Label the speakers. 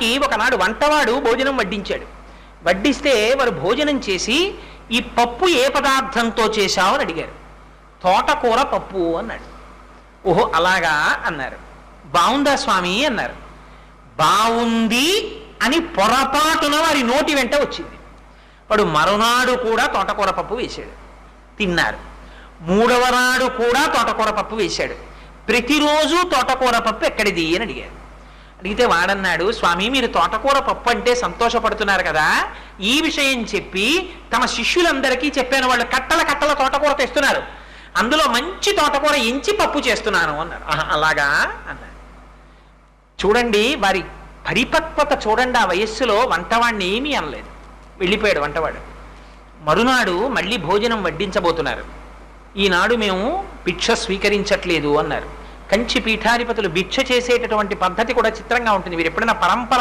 Speaker 1: స్వామికి ఒకనాడు వంటవాడు భోజనం వడ్డించాడు. వడ్డిస్తే వారు భోజనం చేసి ఈ పప్పు ఏ పదార్థంతో చేశావు అని అడిగారు. తోటకూర పప్పు అన్నాడు. ఓహో అలాగా అన్నారు. బాగుందా స్వామి అన్నారు. బాగుంది అని పొరపాటున వారి నోటి వెంట వచ్చింది. వాడు మరునాడు కూడా తోటకూర పప్పు వేశాడు, తిన్నారు. మూడవ నాడు కూడా తోటకూర పప్పు వేశాడు. ప్రతిరోజు తోటకూర పప్పు ఎక్కడిది అని అడిగారు. అడిగితే వాడన్నాడు, స్వామి మీరు తోటకూర పప్పు అంటే సంతోషపడుతున్నారు కదా, ఈ విషయం చెప్పి తమ శిష్యులందరికీ చెప్పాను. వాళ్ళు కట్టల కట్టల తోటకూర తెస్తున్నారు, అందులో మంచి తోటకూర ఎంచి పప్పు చేస్తున్నాను అన్నారు. అలాగా అన్నారు. చూడండి వారి పరిపక్వత చూడండి. ఆ వయస్సులో వంటవాడిని ఏమీ అనలేదు, వెళ్ళిపోయాడు వంటవాడు. మరునాడు మళ్ళీ భోజనం వడ్డించబోతున్నారు. ఈనాడు మేము భిక్ష స్వీకరించట్లేదు అన్నారు. కంచి పీఠాధిపతులు భిక్ష చేసేటటువంటి పద్ధతి కూడా చిత్రంగా ఉంటుంది. మీరు ఎప్పుడైనా పరంపర